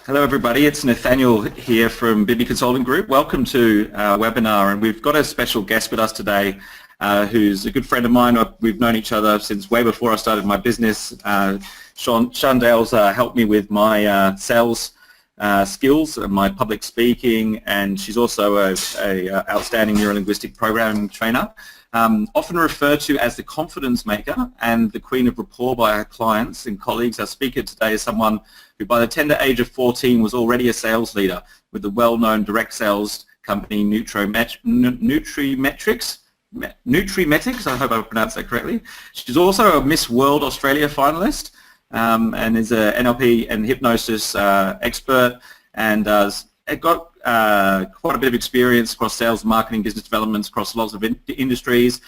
Hello everybody, it's Nathanial here from Bibby Consulting Group. Welcome to our webinar, and we've got a special guest with us today who's a good friend of mine. We've known each other since way before I started my business. Chandell's helped me with my sales skills and my public speaking, and she's also a outstanding neurolinguistic programming trainer. Often referred to as the confidence maker and the queen of rapport by our clients and colleagues. Our speaker today is someone who by the tender age of 14 was already a sales leader with the well-known direct sales company Nutrimetics, I hope I pronounced that correctly. She's also a Miss World Australia finalist and is an NLP and hypnosis expert, and got quite a bit of experience across sales, marketing, business development across lots of industries.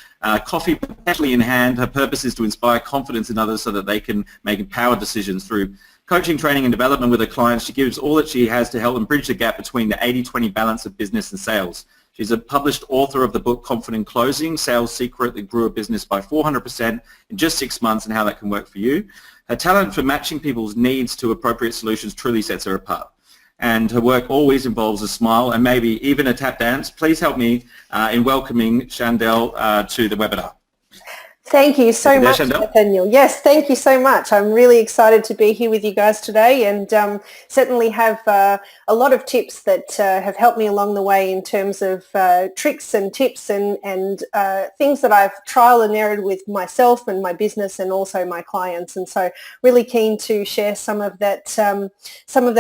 Coffee perpetually in hand. Her purpose is to inspire confidence in others so that they can make empowered decisions. Through coaching, training and development with her clients, she gives all that she has to help them bridge the gap between the 80-20 balance of business and sales. She's a published author of the book Confident Closing, Sales Secret that grew a business by 400% in just 6 months, and how that can work for you. Her talent for matching people's needs to appropriate solutions truly sets her apart. And her work always involves a smile and maybe even a tap dance. Please help me in welcoming Chandell to the webinar. Thank you so much, Nathaniel. Yes, thank you so much. I'm really excited to be here with you guys today, and certainly have a lot of tips that have helped me along the way in terms of tricks and tips and things that I've trial and errored with myself and my business and also my clients. And so really keen to share some of that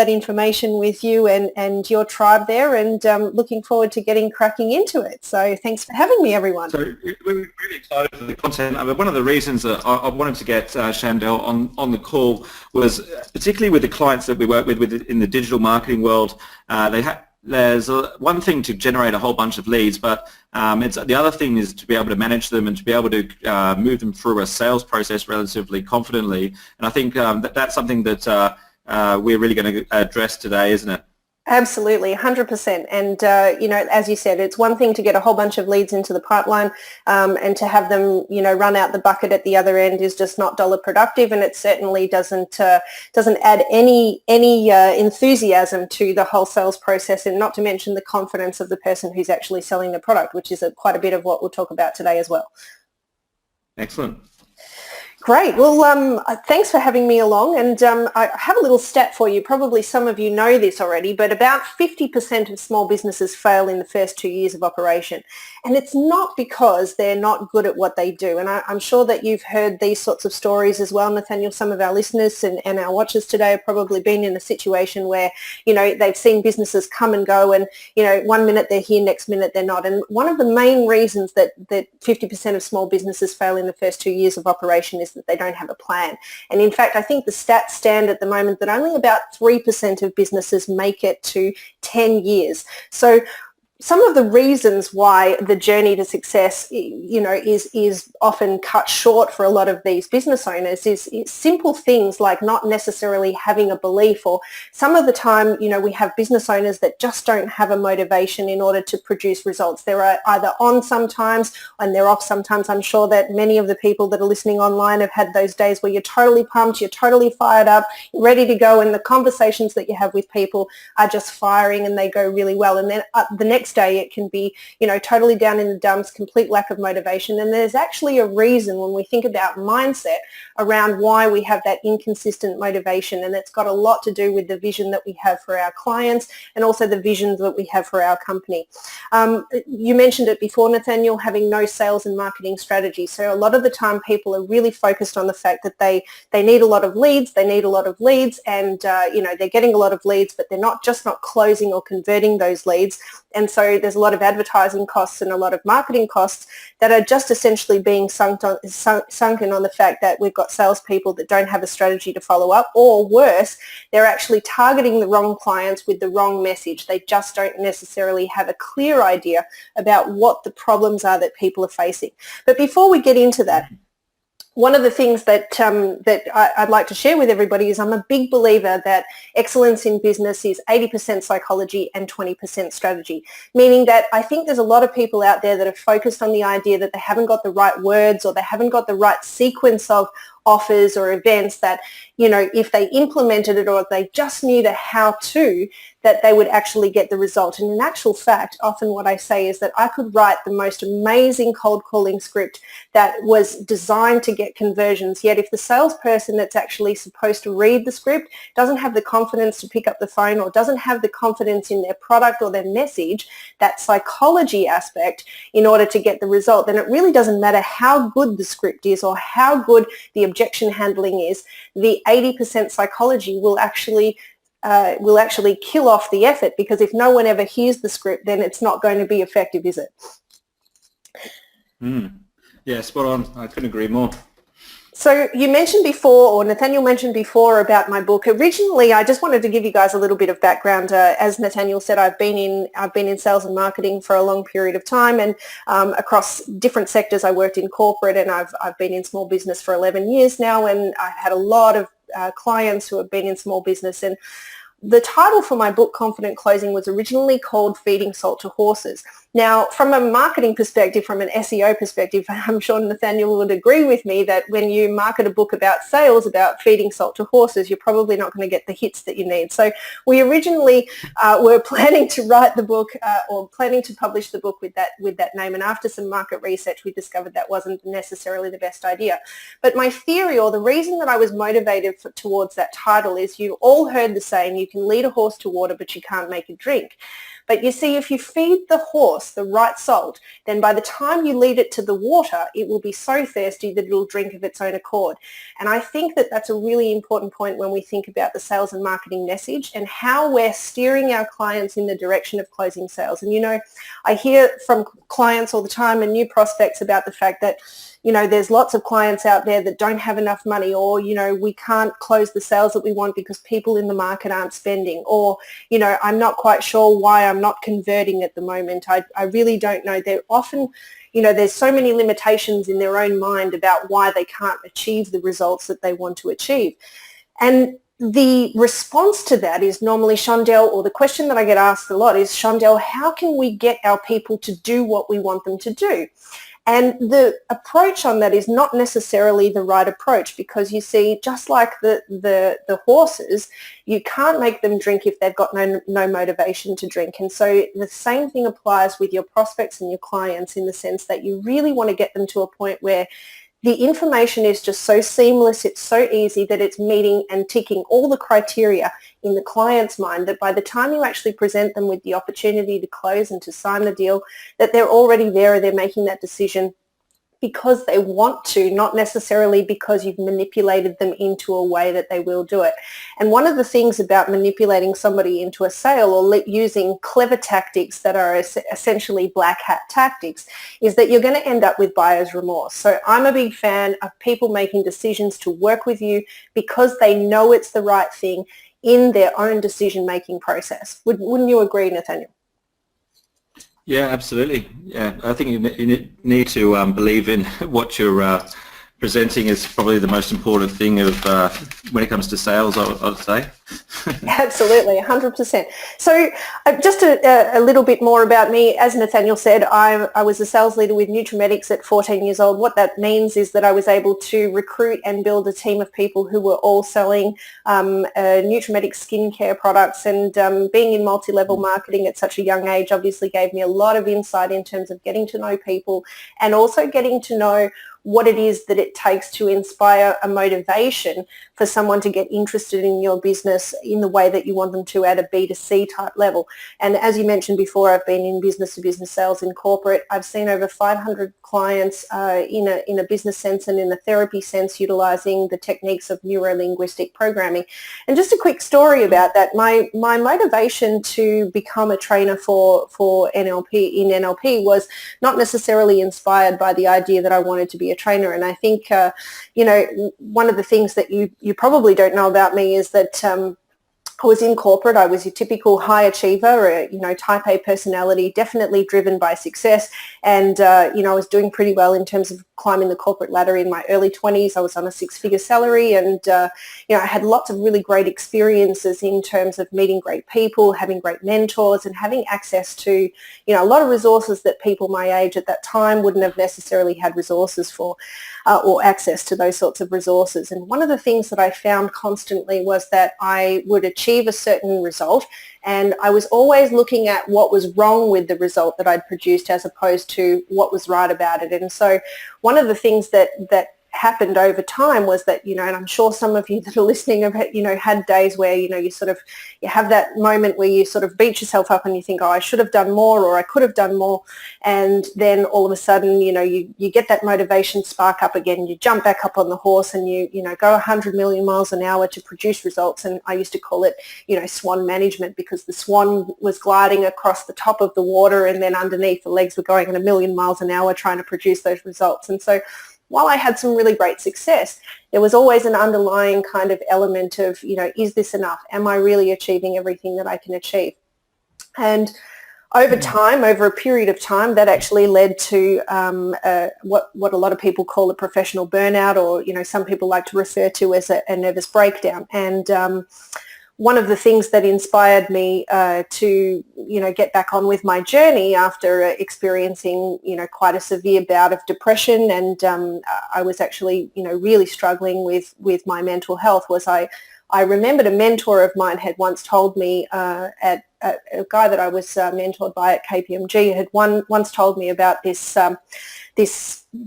information with you and your tribe there, and looking forward to getting cracking into it. So thanks for having me, everyone. So we're really excited for the content. One of the reasons that I wanted to get Chandell on the call was particularly with the clients that we work with in the digital marketing world. There's one thing to generate a whole bunch of leads, but the other thing is to be able to manage them and to be able to move them through a sales process relatively confidently. And I think that's something that we're really going to address today, isn't it? Absolutely, 100%. And, as you said, it's one thing to get a whole bunch of leads into the pipeline, and to have them, run out the bucket at the other end is just not dollar productive, and it certainly doesn't add any enthusiasm to the whole sales process, and not to mention the confidence of the person who's actually selling the product, which is quite a bit of what we'll talk about today as well. Excellent. Great. Well, thanks for having me along. And I have a little stat for you. Probably some of you know this already, but about 50% of small businesses fail in the first 2 years of operation. And it's not because they're not good at what they do. And I'm sure that you've heard these sorts of stories as well, Nathaniel. Some of our listeners and our watchers today have probably been in a situation where, they've seen businesses come and go, and, 1 minute they're here, next minute they're not. And one of the main reasons that 50% of small businesses fail in the first 2 years of operation is that they don't have a plan. And in fact, I think the stats stand at the moment that only about 3% of businesses make it to 10 years. So some of the reasons why the journey to success, is often cut short for a lot of these business owners is simple things like not necessarily having a belief, or some of the time, we have business owners that just don't have a motivation in order to produce results. They're either on sometimes and they're off sometimes. I'm sure that many of the people that are listening online have had those days where you're totally pumped, you're totally fired up, you're ready to go, and the conversations that you have with people are just firing and they go really well. And then the next day it can be, totally down in the dumps, complete lack of motivation. And there's actually a reason when we think about mindset around why we have that inconsistent motivation. And it's got a lot to do with the vision that we have for our clients and also the vision that we have for our company. You mentioned it before, Nathaniel, having no sales and marketing strategy. So a lot of the time people are really focused on the fact that they need a lot of leads, and, they're getting a lot of leads, but they're not closing or converting those leads. And so there's a lot of advertising costs and a lot of marketing costs that are just essentially being sunken on the fact that we've got salespeople that don't have a strategy to follow up, or worse, they're actually targeting the wrong clients with the wrong message. They just don't necessarily have a clear idea about what the problems are that people are facing. But before we get into that, one of the things that I'd like to share with everybody is I'm a big believer that excellence in business is 80% psychology and 20% strategy, meaning that I think there's a lot of people out there that are focused on the idea that they haven't got the right words or they haven't got the right sequence of offers or events that, you know, if they implemented it or if they just knew the how-to, that they would actually get the result. And in actual fact, often what I say is that I could write the most amazing cold calling script that was designed to get conversions, yet if the salesperson that's actually supposed to read the script doesn't have the confidence to pick up the phone or doesn't have the confidence in their product or their message, that psychology aspect, in order to get the result, then it really doesn't matter how good the script is or how good the objection handling is. The 80% psychology will actually kill off the effort, because if no one ever hears the script, then it's not going to be effective, is it? Yeah, spot on. I couldn't agree more. So you mentioned before, or Nathaniel mentioned before, about my book. Originally, I just wanted to give you guys a little bit of background. As Nathaniel said, I've been in sales and marketing for a long period of time, and across different sectors. I worked in corporate, and I've been in small business for 11 years now, and I've had a lot of clients who have been in small business. And the title for my book, Confident Closing, was originally called Feeding Salt to Horses. Now, from a marketing perspective, from an SEO perspective, I'm sure Nathaniel would agree with me that when you market a book about sales, about feeding salt to horses, you're probably not going to get the hits that you need. So we originally were planning to write the book or planning to publish the book with that name. And after some market research, we discovered that wasn't necessarily the best idea. But my theory, or the reason that I was motivated towards that title, is you all heard the saying, you can lead a horse to water, but you can't make it drink. But you see, if you feed the horse the right salt, then by the time you lead it to the water, it will be so thirsty that it will drink of its own accord. And I think that that's a really important point when we think about the sales and marketing message and how we're steering our clients in the direction of closing sales. And, you know, I hear from clients all the time and new prospects about the fact that, you know, there's lots of clients out there that don't have enough money, or, you know, we can't close the sales that we want because people in the market aren't spending, or, you know, I'm not quite sure why I'm not converting at the moment. I really don't know. They're often, you know, there's so many limitations in their own mind about why they can't achieve the results that they want to achieve. And the response to that is normally, Chandell, or the question that I get asked a lot is, Chandell, how can we get our people to do what we want them to do? And the approach on that is not necessarily the right approach, because you see, just like the horses, you can't make them drink if they've got no motivation to drink. And so the same thing applies with your prospects and your clients, in the sense that you really want to get them to a point where the information is just so seamless, it's so easy, that it's meeting and ticking all the criteria in the client's mind, that by the time you actually present them with the opportunity to close and to sign the deal, that they're already there, they're making that decision because they want to, not necessarily because you've manipulated them into a way that they will do it. And one of the things about manipulating somebody into a sale, or using clever tactics that are essentially black hat tactics, is that you're going to end up with buyer's remorse. So I'm a big fan of people making decisions to work with you because they know it's the right thing in their own decision-making process. Wouldn't you agree, Nathaniel? Yeah, absolutely. Yeah, I think you need to believe in what you're presenting is probably the most important thing of when it comes to sales, I would say. Absolutely, 100%. So just a little bit more about me. As Nathaniel said, I was a sales leader with Nutrimetics at 14 years old. What that means is that I was able to recruit and build a team of people who were all selling Nutrimetics skincare products, and being in multi-level marketing at such a young age obviously gave me a lot of insight in terms of getting to know people, and also getting to know what it is that it takes to inspire a motivation for someone to get interested in your business in the way that you want them to at a B2C type level. And as you mentioned before, I've been in business-to-business sales in corporate. I've seen over 500 clients in a business sense and in a therapy sense, utilizing the techniques of neuro-linguistic programming. And just a quick story about that. My motivation to become a trainer for NLP was not necessarily inspired by the idea that I wanted to be a trainer. And I think, one of the things that you probably don't know about me is that I was in corporate. I was your typical high achiever, type A personality, definitely driven by success. And, I was doing pretty well in terms of climbing the corporate ladder in my early 20s. I was on a 6-figure salary, and I had lots of really great experiences in terms of meeting great people, having great mentors, and having access to a lot of resources that people my age at that time wouldn't have necessarily had resources for, or access to those sorts of resources. And one of the things that I found constantly was that I would achieve a certain result, and I was always looking at what was wrong with the result that I'd produced as opposed to what was right about it. And so one of the things that happened over time was that, and I'm sure some of you that are listening have, had days where, you have that moment where you sort of beat yourself up and you think, oh, I should have done more, or I could have done more. And then all of a sudden, you get that motivation spark up again, you jump back up on the horse and you go 100 million miles an hour to produce results. And I used to call it, swan management, because the swan was gliding across the top of the water, and then underneath the legs were going at 1,000,000 miles an hour trying to produce those results. And so while I had some really great success, there was always an underlying kind of element of, is this enough? Am I really achieving everything that I can achieve? And over time, over a period of time, that actually led to what a lot of people call a professional burnout, or, some people like to refer to as a nervous breakdown. And one of the things that inspired me to, get back on with my journey after experiencing, quite a severe bout of depression, and I was actually, really struggling with my mental health, was I remembered a mentor of mine had once told me, a guy that I was mentored by at KPMG had once told me about this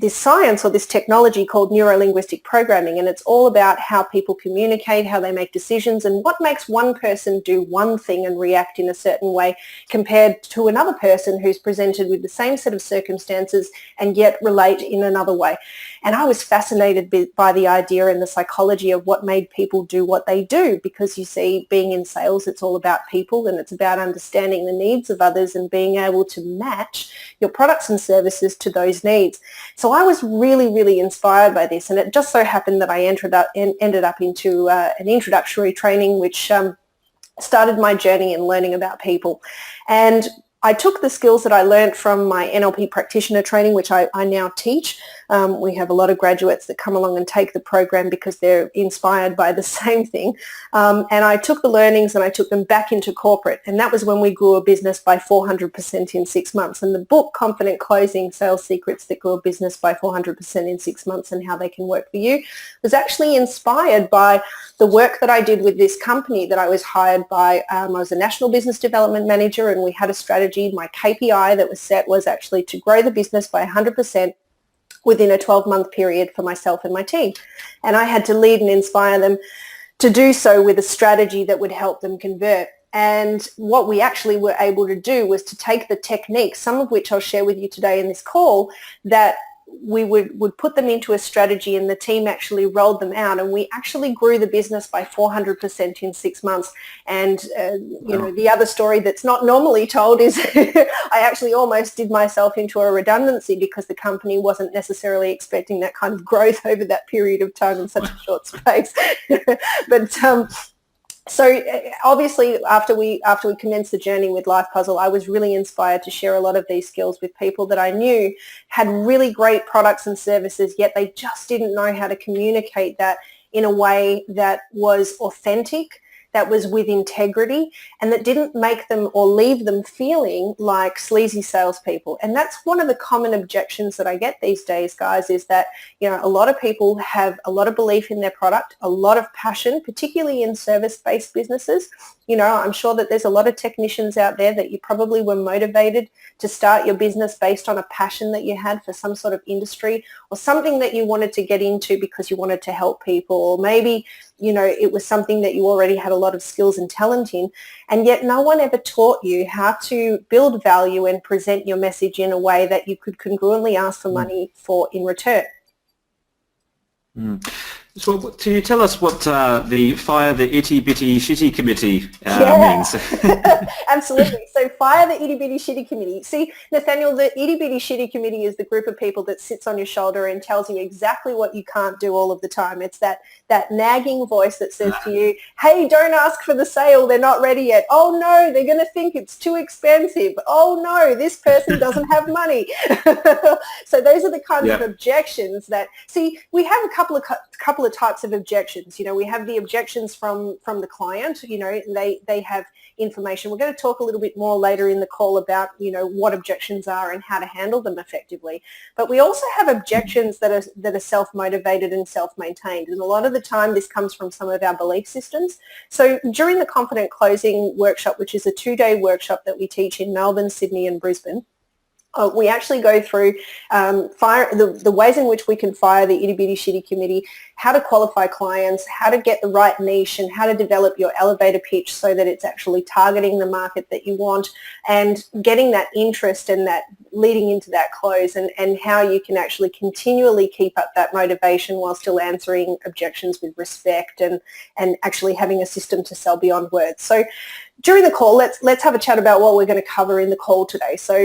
science or this technology called neuro-linguistic programming, and it's all about how people communicate, how they make decisions, and what makes one person do one thing and react in a certain way compared to another person who's presented with the same set of circumstances and yet relate in another way. And I was fascinated by the idea and the psychology of what made people do what they do, because you see, being in sales, it's all about people, and it's about understanding the needs of others and being able to match your products and services to those needs. So I was really, really inspired by this, and it just so happened that I ended up into an introductory training, which started my journey in learning about people. And I took the skills that I learned from my NLP practitioner training, which I now teach. We have a lot of graduates that come along and take the program because they're inspired by the same thing. And I took the learnings and I took them back into corporate. And that was when we grew a business by 400% in 6 months. And the book, Confident Closing, Sales Secrets That Grew a Business by 400% in 6 months and How They Can Work for You, was actually inspired by the work that I did with this company that I was hired by. I was a national business development manager, and we had a strategy. My KPI that was set was actually to grow the business by 100% within a 12-month period for myself and my team. And I had to lead and inspire them to do so with a strategy that would help them convert. And what we actually were able to do was to take the techniques, some of which I'll share with you today in this call, that we would put them into a strategy, and the team actually rolled them out, and we actually grew the business by 400% in 6 months. And the other story that's not normally told is I actually almost did myself into a redundancy because the company wasn't necessarily expecting that kind of growth over that period of time in such a short space. But so obviously after we commenced the journey with Life Puzzle, I was really inspired to share a lot of these skills with people that I knew had really great products and services, yet they just didn't know how to communicate that in a way that was authentic, that was with integrity, and that didn't make them or leave them feeling like sleazy salespeople. And that's one of the common objections that I get these days, guys, is that, a lot of people have a lot of belief in their product, a lot of passion, particularly in service-based businesses. I'm sure that there's a lot of technicians out there that you probably were motivated to start your business based on a passion that you had for some sort of industry or something that you wanted to get into because you wanted to help people, or maybe it was something that you already had a lot of skills and talent in, and yet no one ever taught you how to build value and present your message in a way that you could congruently ask for money for in return. So can you tell us what the Fire the Itty Bitty Shitty Committee means? Absolutely. So Fire the Itty Bitty Shitty Committee. See, Nathaniel, the Itty Bitty Shitty Committee is the group of people that sits on your shoulder and tells you exactly what you can't do all of the time. It's that nagging voice that says to you, hey, don't ask for the sale. They're not ready yet. Oh, no, they're going to think it's too expensive. Oh, no, this person doesn't have money. So those are the kinds of objections that, see, we have a couple of types of objections. We have the objections from the client. They have information. We're going to talk a little bit more later in the call about what objections are and how to handle them effectively. But we also have objections that are self-motivated and self-maintained, and a lot of the time this comes from some of our belief systems. So during the Confident Closing workshop, which is a 2-day workshop that we teach in Melbourne, Sydney and Brisbane, we actually go through the ways in which we can fire the Itty Bitty Shitty Committee, how to qualify clients, how to get the right niche, and how to develop your elevator pitch so that it's actually targeting the market that you want and getting that interest and that leading into that close, and how you can actually continually keep up that motivation while still answering objections with respect and actually having a system to sell beyond words. So during the call, let's have a chat about what we're going to cover in the call today. So,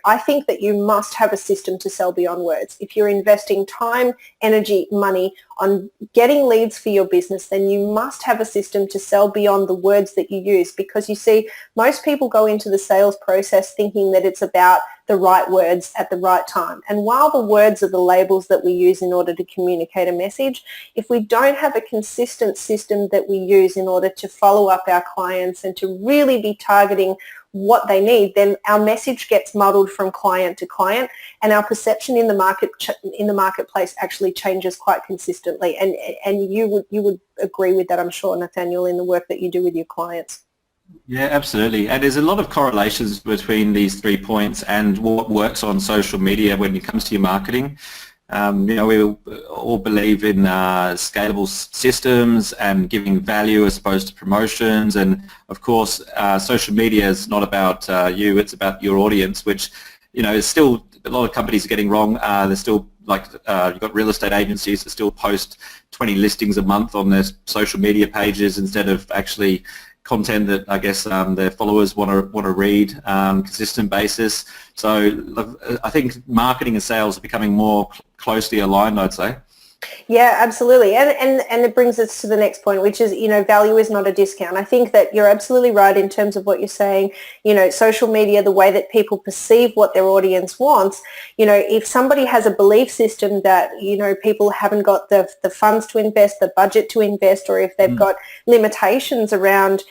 I think that you must have a system to sell beyond words. If you're investing time, energy, money on getting leads for your business, then you must have a system to sell beyond the words that you use, because you see, most people go into the sales process thinking that it's about the right words at the right time. And while the words are the labels that we use in order to communicate a message, if we don't have a consistent system that we use in order to follow up our clients and to really be targeting what they need, then our message gets muddled from client to client, and our perception in the marketplace actually changes quite consistently. And you would agree with that, I'm sure, Nathaniel, in the work that you do with your clients. Yeah, absolutely. And there's a lot of correlations between these 3 points and what works on social media when it comes to your marketing. We all believe in scalable systems and giving value as opposed to promotions. And of course, social media is not about you, it's about your audience, which, is still a lot of companies are getting wrong. They're still you've got real estate agencies that still post 20 listings a month on their social media pages instead of actually content that I guess their followers want to read consistent basis. So I think marketing and sales are becoming more closely aligned, I'd say. Yeah, absolutely. And it brings us to the next point, which is, value is not a discount. I think that you're absolutely right in terms of what you're saying. Social media, the way that people perceive what their audience wants, if somebody has a belief system that, people haven't got the funds to invest, the budget to invest, or if they've got limitations around,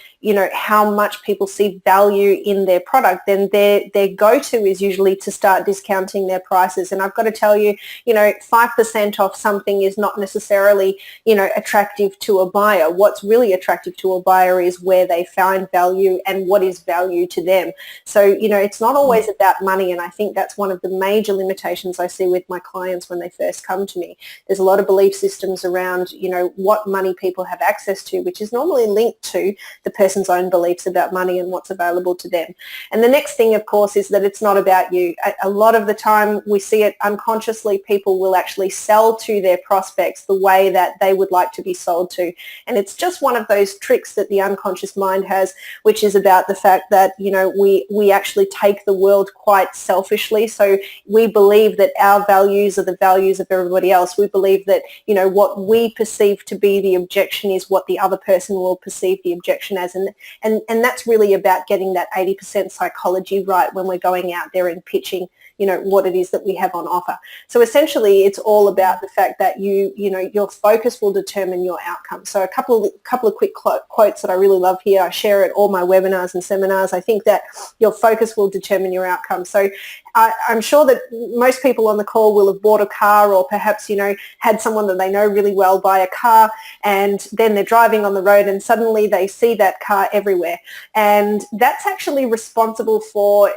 how much people see value in their product, then their go-to is usually to start discounting their prices. And I've got to tell you, 5% off something is not necessarily, attractive to a buyer. What's really attractive to a buyer is where they find value and what is value to them. So, it's not always about money. And I think that's one of the major limitations I see with my clients when they first come to me. There's a lot of belief systems around, what money people have access to, which is normally linked to the person's own beliefs about money and what's available to them. And the next thing, of course, is that it's not about you. A lot of the time we see it unconsciously. People will actually sell to their prospects the way that they would like to be sold to. And it's just one of those tricks that the unconscious mind has, which is about the fact that, we actually take the world quite selfishly. So we believe that our values are the values of everybody else. We believe that, what we perceive to be the objection is what the other person will perceive the objection as. And that's really about getting that 80% psychology right when we're going out there and pitching, what it is that we have on offer. So essentially, it's all about the fact that your focus will determine your outcome. So a couple of quick quotes that I really love here. I share at all my webinars and seminars. I think that your focus will determine your outcome. So I'm sure that most people on the call will have bought a car, or perhaps, had someone that they know really well buy a car, and then they're driving on the road and suddenly they see that car everywhere. And that's actually responsible for,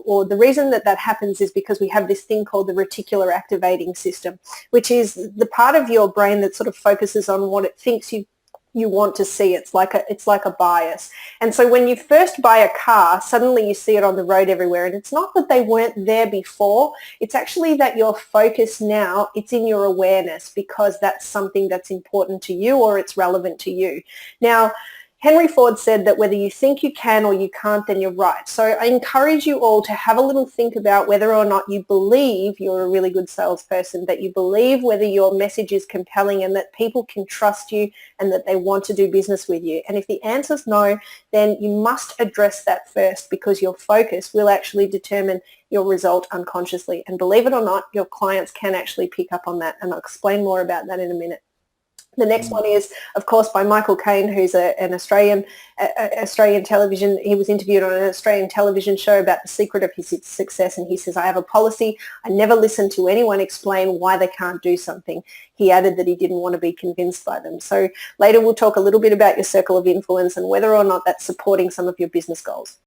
or the reason that happens is because we have this thing called the reticular activating system, which is the part of your brain that sort of focuses on what it thinks you you want to see. It's like a bias. And so when you first buy a car, suddenly you see it on the road everywhere. And it's not that they weren't there before. It's actually that your focus now, it's in your awareness because that's something that's important to you or it's relevant to you. Now, Henry Ford said that whether you think you can or you can't, then you're right. So I encourage you all to have a little think about whether or not you believe you're a really good salesperson, that you believe whether your message is compelling and that people can trust you and that they want to do business with you. And if the answer's no, then you must address that first because your focus will actually determine your result unconsciously. And believe it or not, your clients can actually pick up on that. And I'll explain more about that in a minute. The next one is, of course, by Michael Caine, who's an Australian television. He was interviewed on an Australian television show about the secret of his success, and he says, I have a policy. I never listen to anyone explain why they can't do something. He added that he didn't want to be convinced by them. So later we'll talk a little bit about your circle of influence and whether or not that's supporting some of your business goals.